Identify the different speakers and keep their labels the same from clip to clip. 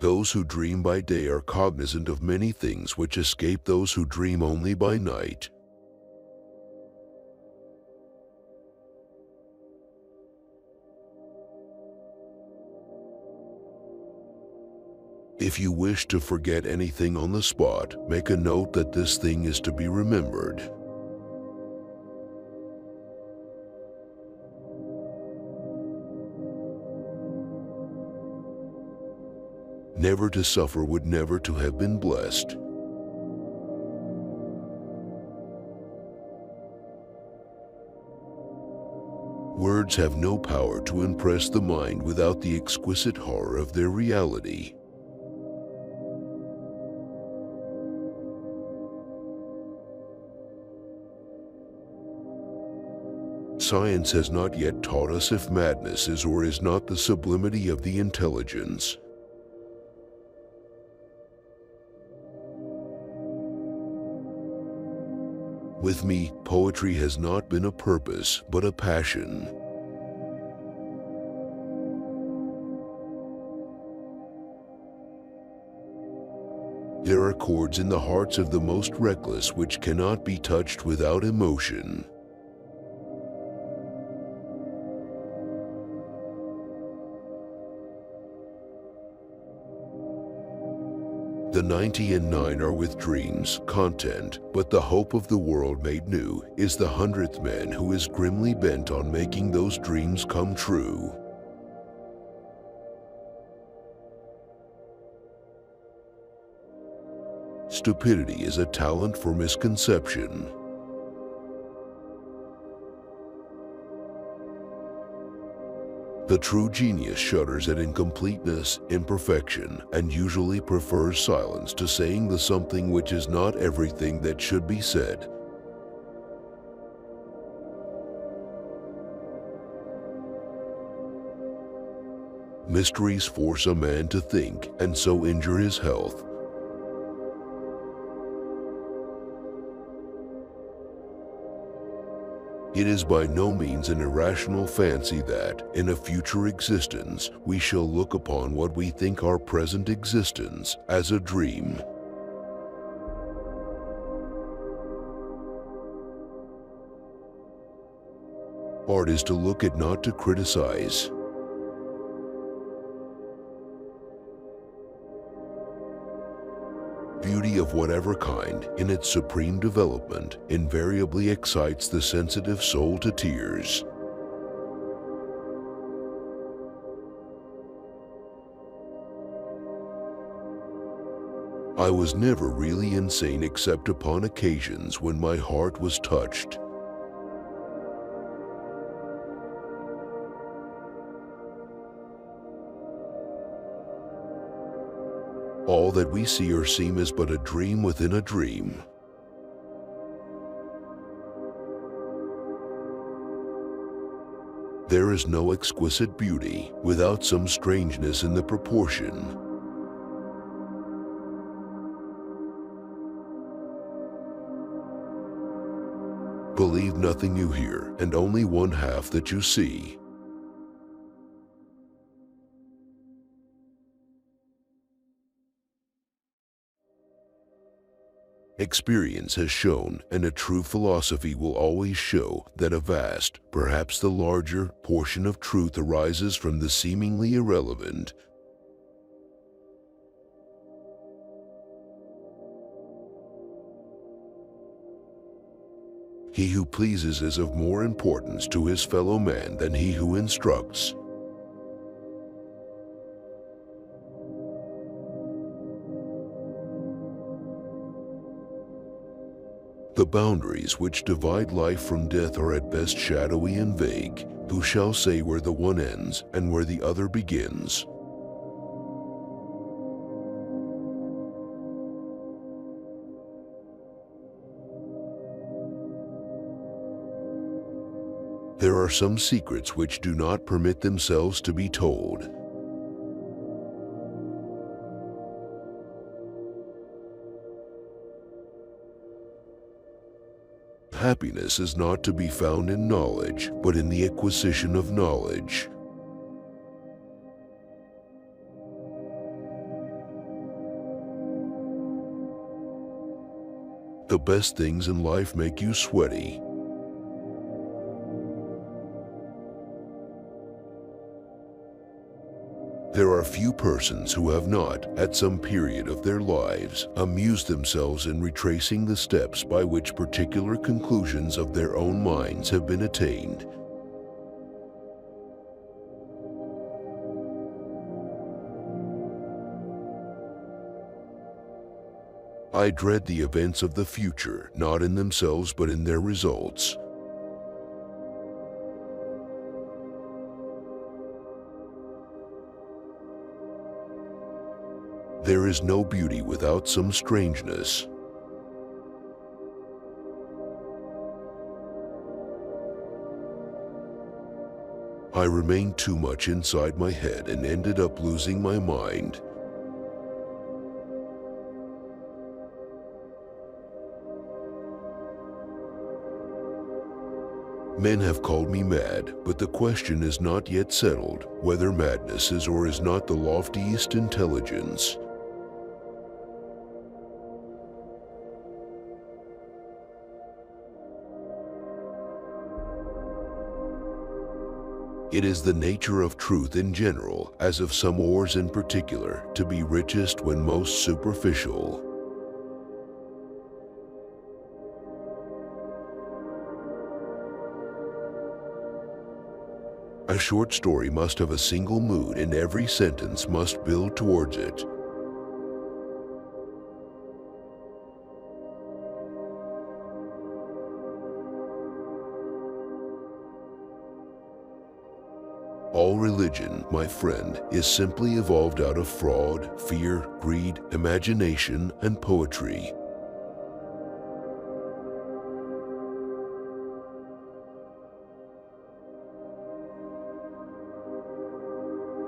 Speaker 1: Those who dream by day are cognizant of many things which escape those who dream only by night. If you wish to forget anything on the spot, make a note that this thing is to be remembered. Never to suffer would never to have been blessed. Words have no power to impress the mind without the exquisite horror of their reality. Science has not yet taught us if madness is or is not the sublimity of the intelligence. With me, poetry has not been a purpose, but a passion. There are chords in the hearts of the most reckless which cannot be touched without emotion. The 99 are with dreams, content, but the hope of the world made new is the 100th man who is grimly bent on making those dreams come true. Stupidity is a talent for misconception. The true genius shudders at incompleteness, imperfection, and usually prefers silence to saying the something which is not everything that should be said. Mysteries force a man to think, and so injure his health. It is by no means an irrational fancy that, in a future existence, we shall look upon what we think our present existence as a dream. Art is to look at, not to criticize. Beauty of whatever kind, in its supreme development, invariably excites the sensitive soul to tears. I was never really insane except upon occasions when my heart was touched. All that we see or seem is but a dream within a dream. There is no exquisite beauty without some strangeness in the proportion. Believe nothing you hear, and only one half that you see. Experience has shown, and a true philosophy will always show, that a vast, perhaps the larger, portion of truth arises from the seemingly irrelevant. He who pleases is of more importance to his fellow man than he who instructs. The boundaries which divide life from death are at best shadowy and vague. Who shall say where the one ends and where the other begins? There are some secrets which do not permit themselves to be told. Happiness is not to be found in knowledge, but in the acquisition of knowledge. the best things in life make you sweaty. There are few persons who have not, at some period of their lives, amused themselves in retracing the steps by which particular conclusions of their own minds have been attained. I dread the events of the future, not in themselves but in their results. There is no beauty without some strangeness. I remained too much inside my head and ended up losing my mind. Men have called me mad, but the question is not yet settled whether madness is or is not the loftiest intelligence. It is the nature of truth in general, as of some ores in particular, to be richest when most superficial. A short story must have a single mood, and every sentence must build towards it. All religion, my friend, is simply evolved out of fraud, fear, greed, imagination, and poetry.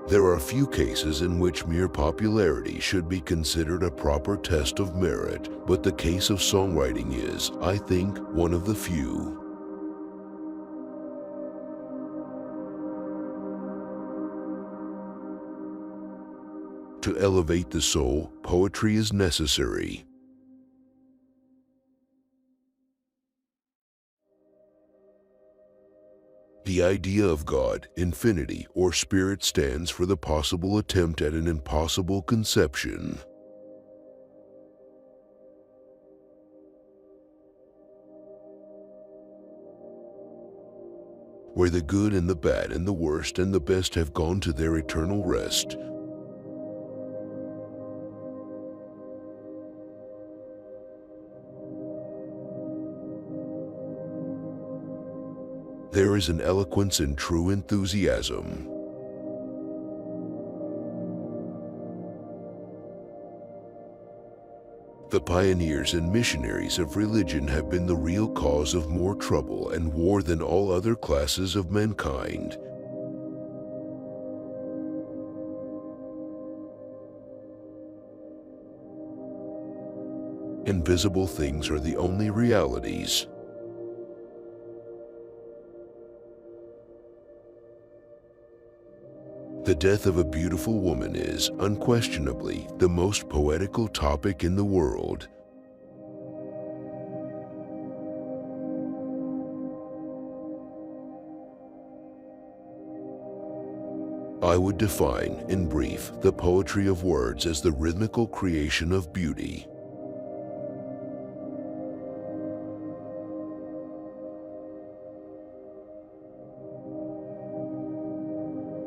Speaker 1: There are few cases in which mere popularity should be considered a proper test of merit, but the case of songwriting is, I think, one of the few. To elevate the soul, poetry is necessary. The idea of God, infinity, or spirit stands for the possible attempt at an impossible conception. Where the good and the bad and the worst and the best have gone to their eternal rest. There is an eloquence in true enthusiasm. The pioneers and missionaries of religion have been the real cause of more trouble and war than all other classes of mankind. Invisible things are the only realities. The death of a beautiful woman is, unquestionably, the most poetical topic in the world. I would define, in brief, the poetry of words as the rhythmical creation of beauty.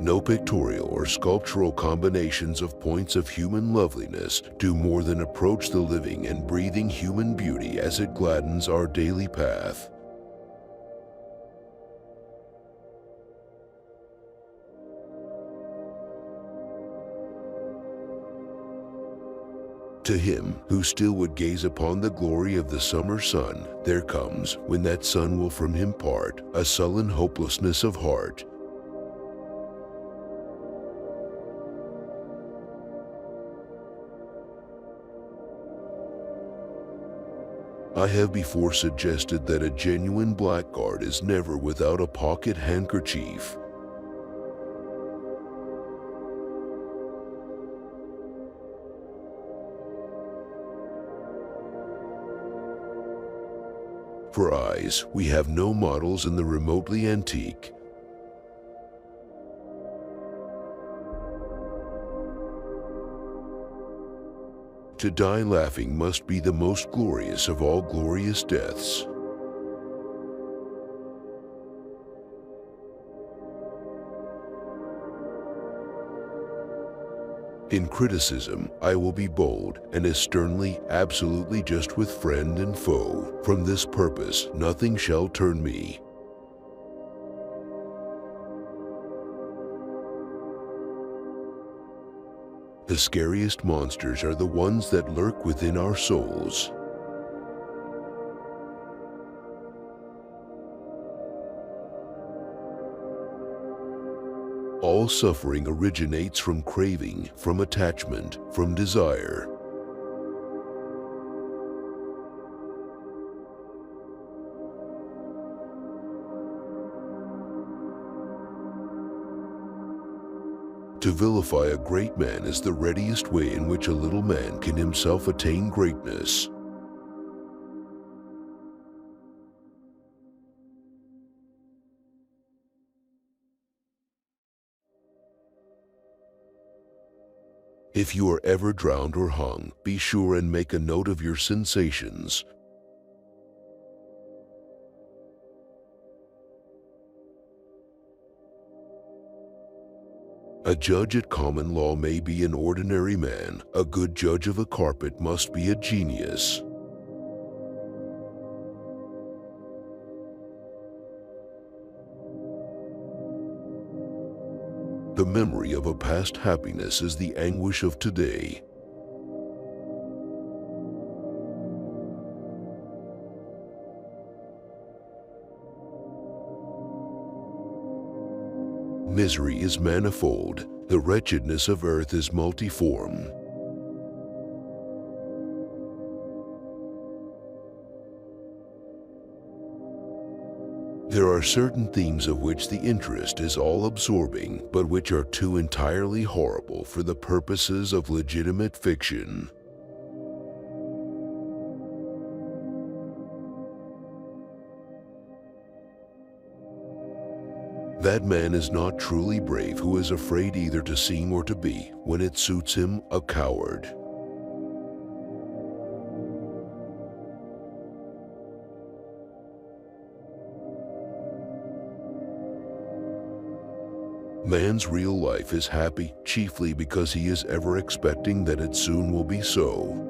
Speaker 1: No pictorial or sculptural combinations of points of human loveliness do more than approach the living and breathing human beauty as it gladdens our daily path. To him who still would gaze upon the glory of the summer sun, there comes, when that sun will from him part, a sullen hopelessness of heart. I have before suggested that a genuine blackguard is never without a pocket handkerchief. for eyes, we have no models in the remotely antique. To die laughing must be the most glorious of all glorious deaths. In criticism, I will be bold and as sternly, absolutely just with friend and foe. From this purpose, nothing shall turn me. The scariest monsters are the ones that lurk within our souls. All suffering originates from craving, from attachment, from desire. To vilify a great man is the readiest way in which a little man can himself attain greatness. If you are ever drowned or hung, be sure and make a note of your sensations. A judge at common law may be an ordinary man. A good judge of a carpet must be a genius. The memory of a past happiness is the anguish of today. Misery is manifold. The wretchedness of earth is multiform. There are certain themes of which the interest is all-absorbing, but which are too entirely horrible for the purposes of legitimate fiction. That man is not truly brave who is afraid either to seem or to be, when it suits him, a coward. Man's real life is happy chiefly because he is ever expecting that it soon will be so.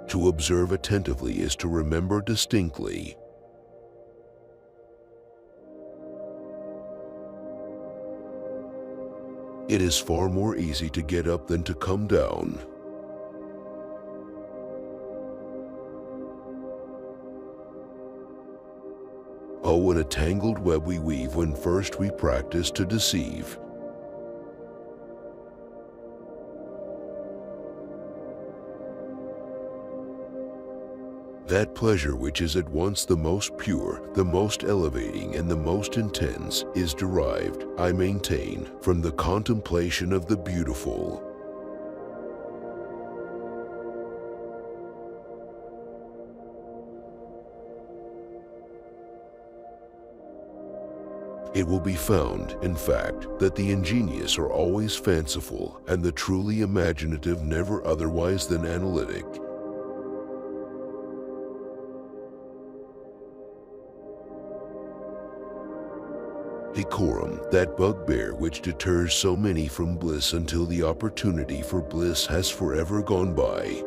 Speaker 1: To observe attentively is to remember distinctly. It is far more easy to get up than to come down. Oh, what a tangled web we weave when first we practice to deceive. That pleasure which is at once the most pure, the most elevating, and the most intense is derived, I maintain, from the contemplation of the beautiful. It will be found, in fact, that the ingenious are always fanciful, and the truly imaginative never otherwise than analytic. Decorum, that bugbear which deters so many from bliss until the opportunity for bliss has forever gone by.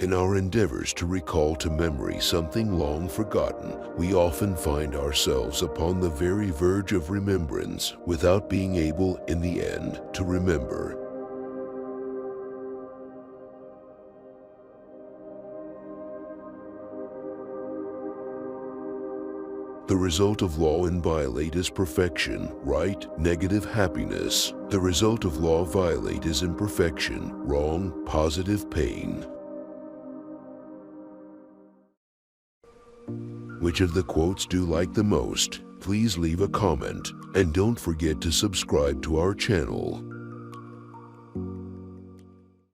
Speaker 1: In our endeavors to recall to memory something long forgotten, we often find ourselves upon the very verge of remembrance without being able, in the end, to remember. The result of law and violate is perfection, right, negative happiness. The result of law violate is imperfection, wrong, positive pain. Which of the quotes do you like the most? Please leave a comment and don't forget to subscribe to our channel.